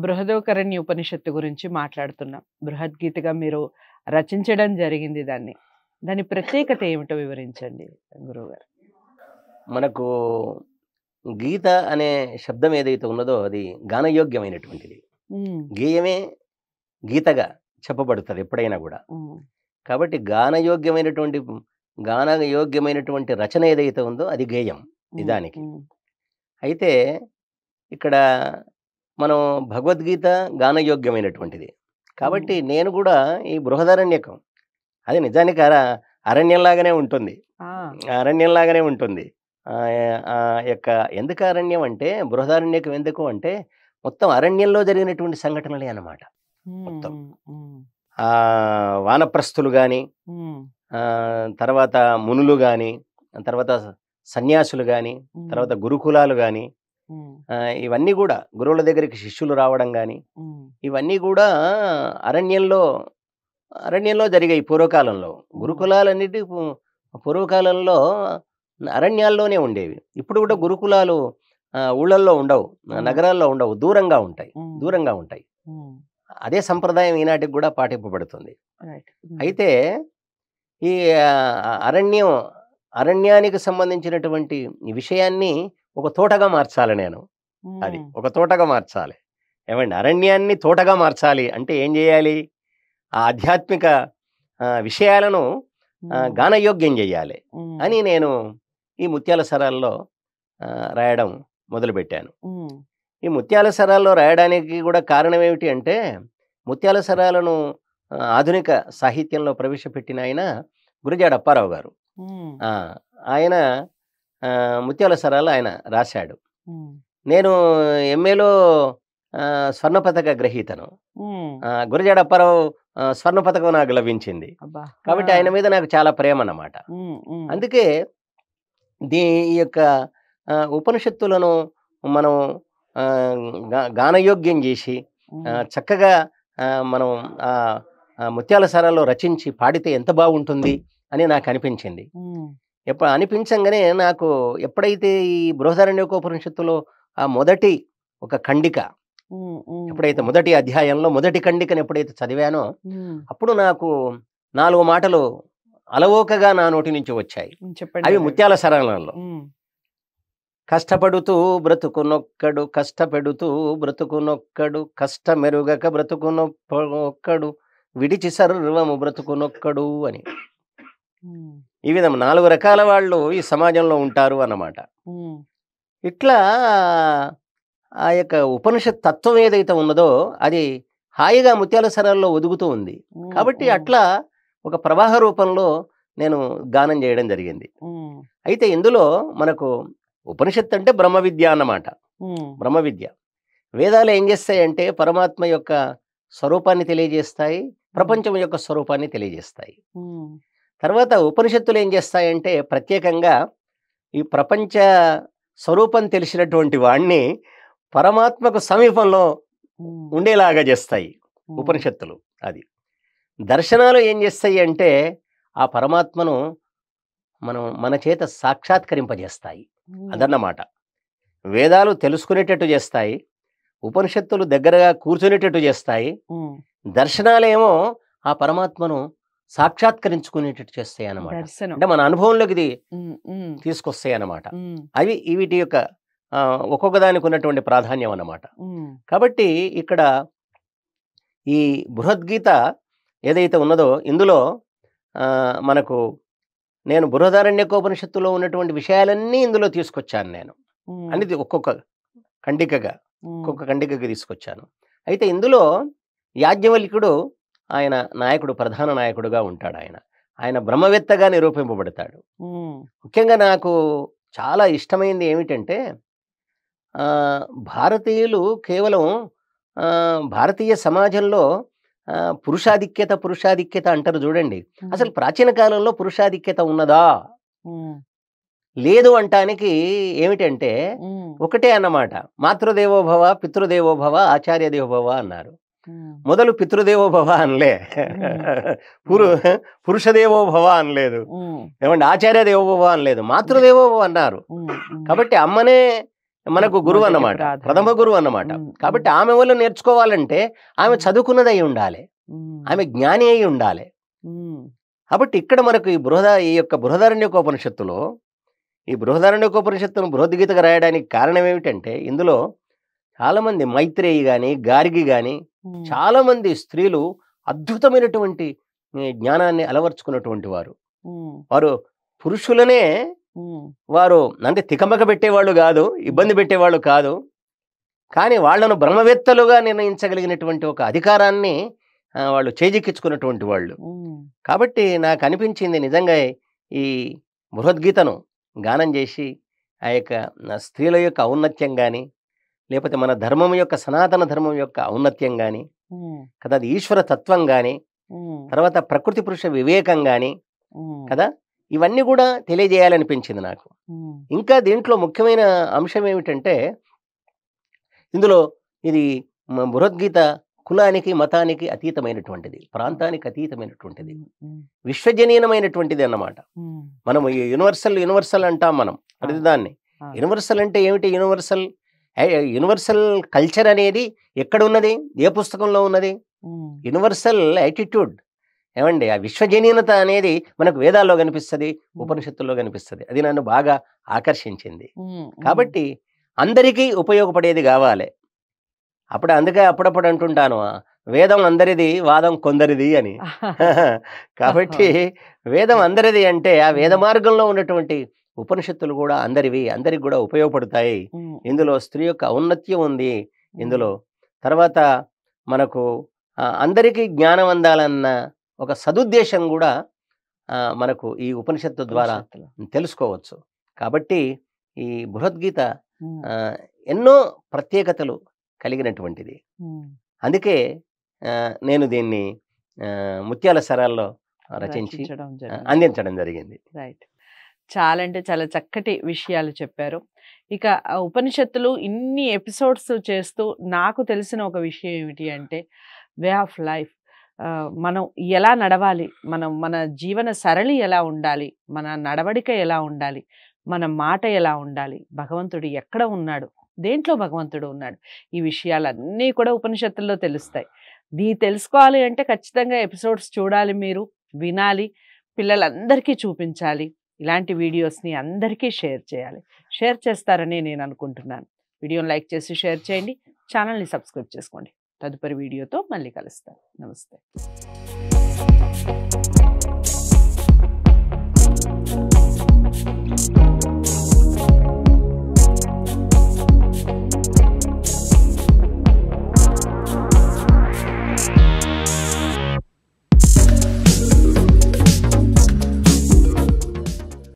బృహదోకరణ్య ఉపనిషత్తు గురించి మాట్లాడుతున్నాం. బృహద్గీతగా మీరు రచించడం జరిగింది దాన్ని. దాని ప్రత్యేకత ఏమిటో వివరించండి గురువుగారు. మనకు గీత అనే శబ్దం ఏదైతే ఉన్నదో అది గానయోగ్యమైనటువంటిది. హ్మ్. గేయమే గీతగా చెప్పబడుతుంది ఎప్పుడైనా కూడా. హ్మ్. కాబట్టి గానయోగ్యమైనటువంటి రచన ఏదైతే ఉందో అది గేయం హ్మ్. నిజానికి. హ్మ్. అయితే ఇక్కడ మనం భగవద్గీత గానయోగ్యమైనటువంటిది. కాబట్టి నేను కూడా ఈ బృహదారణ్యకం అది నిజానికి అరణ్యంలాగానే ఉంటుంది. ఆ! అరణ్యంలాగానే ఉంటుంది. యొక్క ఎందుకు అరణ్యం అంటే బృహదారణ్యకం ఎందుకు అంటే మొత్తం అరణ్యంలో జరిగినటువంటి సంఘటనలే అన్నమాట. హ్మ్. మొత్తం హ్మ్. హ్మ్. వానప్రస్థులు గాని, హ్మ్. తర్వాత మునులు గాని, తర్వాత సన్యాసులు గాని, తర్వాత హ్మ్. గురుకులాలు గాని, హ్మ్. ఇవన్నీ గూడా గురువుల దగ్గరికి శిష్యులు రావడం గాని, హ్మ్. ఇవన్నీ గూడా అరణ్యంలో అరణ్యంలో జరిగాయి పూర్వకాలంలో. హ్మ్. గురుకులాలన్నిటి పూర్వకాలంలో అరణ్యాల్లోనే ఉండేవి. ఇప్పుడు గూడా హ్మ్. గురుకులాలు ఊళ్ళల్లో ఉండవు. హ్మ్. నగరాల్లో ఉండవు. దూరంగా ఉంటాయి. హ్మ్. దూరంగా ఉంటాయి. హ్మ్. అదే సంప్రదాయం ఈనాటికి గూడా పాటింపబడుతుంది. రైట్. హ్మ్. అయితే ఈ అరణ్యానికి సంబంధించినటువంటి ఈ విషయాన్ని ఒక తోటగా మార్చాలి నేను. అది. హ్మ్. ఒక తోటగా మార్చాలి. ఏవండీ అరణ్యాన్ని తోటగా మార్చాలి అంటే ఏం జేయాలి? ఆ ఆధ్యాత్మిక విషయాలను హ్మ్. గానయోగ్యం జేయాలి హ్మ్. అని నేను ఈ ముత్యాల సరాల్లో రాయడం మొదలుపెట్టాను. హ్మ్. ఈ ముత్యాల సరాల్లో రాయడానికి గూడా కారణం ఏమిటి అంటే, ముత్యాల సరాలను ఆధునిక సాహిత్యంలో ప్రవేశపెట్టిన ఆయన గురజాడ అప్పారావు గారు. హ్మ్. ఆ! ఆయన ముత్యాల సరాలు ఆయన రాశాడు. హ్మ్. నేను ఎంఏలో స్వర్ణ పతక గ్రహీతను. హ్మ్. గురజాడ అప్పారావు స్వర్ణ పతకం నాకు లభించింది. అబ్బా! ఆ! కాబట్టి ఆయన మీద నాకు చాలా ప్రేమన్నమాట. హ్మ్. హ్మ్. అందుకే ఈ యొక్క ఉపనిషత్తులను మనం గానయోగ్యం జేసి హ్మ్. చక్కగా మనం ముత్యాల సరాల్లో రచించి పాడితే ఎంత బాగుంటుంది అని నాకనిపించింది. హ్మ్. అనిపించంగానే నాకు ఎప్పుడైతే ఈ బృహదారణ్యకోపనిషత్తులో ఆ మొదటి ఒక ఖండిక హ్మ్. హ్మ్. ఎప్పుడైతే హ్మ్. మొదటి అధ్యాయంలో మొదటి ఖండికను ఎప్పుడైతే చదివానో హ్మ్. అప్పుడు నాకు 4 మాటలు అలవోకగా నా నోటి నుంచి వచ్చాయి. చెప్పండి అవి అవేవి. ముత్యాల సరాలలో. హ్మ్. కష్టపడుతూ బ్రతుకునొక్కడు కష్టపెడుతూ బ్రతుకునొక్కడు కష్టమెరుగక బ్రతుకునొక్కడు విడిచి సర్వము బ్రతుకునొక్కడు అని. హ్మ్. ఈ విధం 4 రకాల వాళ్ళు ఈ సమాజంలో ఉంటారు అన్నమాట. హ్మ్. ఇట్లా ఆ యొక్క ఉపనిషత్ తత్వం ఏదైతే ఉన్నదో అది హాయిగా ముత్యాల సరాల్లో ఒదుగుతూ ఉంది. హ్మ్. కాబట్టి హ్మ్. అట్లా ఒక ప్రవాహ రూపంలో నేను గానం చేయడం జరిగింది. హ్మ్. అయితే ఇందులో మనకు ఉపనిషత్తు అంటే బ్రహ్మ విద్య అన్నమాట. హ్మ్. బ్రహ్మ విద్య. వేదాలు ఏం చేస్తాయంటే పరమాత్మ యొక్క స్వరూపాన్ని తెలియజేస్తాయి. ప్రపంచం యొక్క స్వరూపాన్ని తెలియజేస్తాయి. హ్మ్. తర్వాత ఉపనిషత్తులు ఏం చేస్తాయంటే ప్రత్యేకంగా ఈ ప్రపంచ స్వరూపం తెలిసినటువంటి వాడిని పరమాత్మకు సమీపంలో హ్మ్. ఉండేలాగా చేస్తాయి హ్మ్. ఉపనిషత్తులు. అది. దర్శనాలు ఏం చేస్తాయి అంటే ఆ పరమాత్మను మన చేత సాక్షాత్కరింపజేస్తాయి. హ్మ్. అదన్నమాట. వేదాలు తెలుసుకునేటట్టు చేస్తాయి. ఉపనిషత్తులు దగ్గరగా కూర్చునేటట్టు చేస్తాయి. హ్మ్. దర్శనాలేమో ఆ పరమాత్మను సాక్షాత్కరించుకునేటట్టు చేస్తాయన్నమాట. దర్శనం. అంటే మన అనుభవంలోకి ఇది హ్మ్. హ్మ్. తీసుకొస్తాయన్నమాట. హ్మ్. అవి వీటి యొక్క ఒక్కొక్క దానికి ఉన్నటువంటి ప్రాధాన్యం అన్నమాట. హ్మ్. కాబట్టి ఇక్కడ ఈ బృహద్గీత ఏదైతే ఉన్నదో ఇందులో మనకు నేను బృహదారణ్యకోపనిషత్తులో ఉన్నటువంటి విషయాలన్నీ ఇందులో తీసుకొచ్చాను నేను. హ్మ్. అనేది ఒక్కొక్క ఖండికగా, హ్మ్. ఒక్కొక్క ఖండికగా తీసుకొచ్చాను. అయితే ఇందులో యాజ్ఞవల్క్యుడు ఆయన నాయకుడు, ప్రధాన నాయకుడుగా ఉంటాడాయన. ఆయన బ్రహ్మవేత్తగా నిరూపింపబడతాడు. హ్మ్. ముఖ్యంగా నాకు చాలా ఇష్టమైంది ఏమిటంటే ఆహ్, భారతీయులు కేవలం భారతీయ సమాజంలో పురుషాధిక్యత అంటారు చూడండి. హ్మ్. అసలు ప్రాచీన కాలంలో పురుషాధిక్యత ఉన్నదా? హ్మ్. లేదు అంటానికి ఏమిటంటే హ్మ్. ఒకటే అన్నమాట. మాతృదేవోభవ, పితృదేవోభవ, ఆచార్య దేవోభవ అన్నారు. హ్మ్. మొదలు పితృదేవోభవ అనలే. హ్మ్. పురు అవును. పురుషదేవోభవ అనలేదు. హ్మ్. ఏమండి ఆచార్య దేవోభవ అనలేదు. మాతృదేవోభవ అన్నారు. హ్మ్. హ్మ్. కాబట్టి అమ్మనే మనకు గురువు మొదటి అన్నమాట, ప్రాధాన్యత. ప్రథమ గురువు అన్నమాట. కాబట్టి ఆమె వల్ల నేర్చుకోవాలంటే ఆమె చదువుకున్నది అయి ఉండాలి, ఆమె జ్ఞాని అయి ఉండాలి. కాబట్టి ఇక్కడ మనకు ఈ యొక్క బృహదారణ్యకోపనిషత్తులో, ఈ బృహదారణ్యకోపనిషత్తును బృహద్గీతగా రాయడానికి కారణం ఏమిటంటే, ఇందులో చాలామంది మైత్రేయి కానీ గార్గి కానీ చాలామంది స్త్రీలు అద్భుతమైనటువంటి జ్ఞానాన్ని అలవర్చుకున్నటువంటి వారు. వారు పురుషులనే వారు అంటే తికమక పెట్టేవాళ్ళు కాదు, ఇబ్బంది పెట్టేవాళ్ళు కాదు, కానీ వాళ్లను బ్రహ్మవేత్తలుగా నిర్ణయించగలిగినటువంటి ఒక అధికారాన్ని వాళ్ళు చేజిక్కించుకున్నటువంటి వాళ్ళు. కాబట్టి నాకు అనిపించింది నిజంగా ఈ బృహద్గీతను గానం చేసి ఆ యొక్క స్త్రీల యొక్క ఔన్నత్యం కానీ, లేకపోతే మన ధర్మం యొక్క సనాతన ధర్మం యొక్క ఔన్నత్యం కానీ కదా, అది ఈశ్వర తత్వం కానీ, తర్వాత ప్రకృతి పురుష వివేకం కానీ కదా, ఇవన్నీ కూడా తెలియజేయాలనిపించింది నాకు. ఇంకా దీంట్లో ముఖ్యమైన అంశం ఏమిటంటే, ఇందులో ఇది బృహద్గీత కులానికి మతానికి అతీతమైనటువంటిది, ప్రాంతానికి అతీతమైనటువంటిది, విశ్వజనీయమైనటువంటిది అన్నమాట. మనం యూనివర్సల్ అంటాం మనం ప్రతిదాన్ని. యూనివర్సల్ అంటే ఏమిటి? యూనివర్సల్ కల్చర్ అనేది ఎక్కడ ఉన్నది? ఏ పుస్తకంలో ఉన్నది? యూనివర్సల్ యాటిట్యూడ్ ఏమండి, ఆ విశ్వజనీనత అనేది మనకు వేదాల్లో కనిపిస్తుంది, ఉపనిషత్తుల్లో కనిపిస్తుంది. అది నన్ను బాగా ఆకర్షించింది. కాబట్టి అందరికీ ఉపయోగపడేది కావాలి. అందుకే అప్పుడప్పుడు అంటుంటాను, వేదం అందరిది, వాదం కొందరిది అని. కాబట్టి వేదం అందరిది అంటే ఆ వేద మార్గంలో ఉన్నటువంటి ఉపనిషత్తులు కూడా అందరివి, అందరికి కూడా ఉపయోగపడతాయి. ఇందులో స్త్రీ యొక్క ఔన్నత్యం ఉంది ఇందులో. తర్వాత మనకు అందరికీ జ్ఞానం అందాలన్న ఒక సదుద్దేశం కూడా మనకు ఈ ఉపనిషత్తు ద్వారా తెలుసుకోవచ్చు. కాబట్టి ఈ బృహద్గీత ఎన్నో ప్రత్యేకతలు కలిగినటువంటిది. అందుకే నేను దీన్ని ముత్యాల సరాల్లో రచించి అందించడం జరిగింది. రైట్. చాలా అంటే చాలా చక్కటి విషయాలు చెప్పారు. ఇక ఉపనిషత్తులు ఇన్ని ఎపిసోడ్స్ చేస్తూ నాకు తెలిసిన ఒక విషయం ఏమిటి అంటే, వే ఆఫ్ లైఫ్, మనం ఎలా నడవాలి, మన జీవన సరళి ఎలా ఉండాలి, మన నడవడిక ఎలా ఉండాలి, మన మాట ఎలా ఉండాలి, భగవంతుడు ఎక్కడ ఉన్నాడు, దేంట్లో భగవంతుడు ఉన్నాడు, ఈ విషయాలన్నీ కూడా ఉపనిషత్తుల్లో తెలుస్తాయి. తెలుసుకోవాలి అంటే ఖచ్చితంగా ఎపిసోడ్స్ చూడాలి, మీరు వినాలి, పిల్లలందరికీ చూపించాలి. ఇలాంటి వీడియోస్ని అందరికీ షేర్ చేయాలి. షేర్ చేస్తారని నేను అనుకుంటున్నాను. వీడియోని లైక్ చేసి షేర్ చేయండి, ఛానల్ని సబ్స్క్రైబ్ చేసుకోండి. తదుపరి వీడియోతో మళ్ళీ కలుస్తాను. నమస్తే.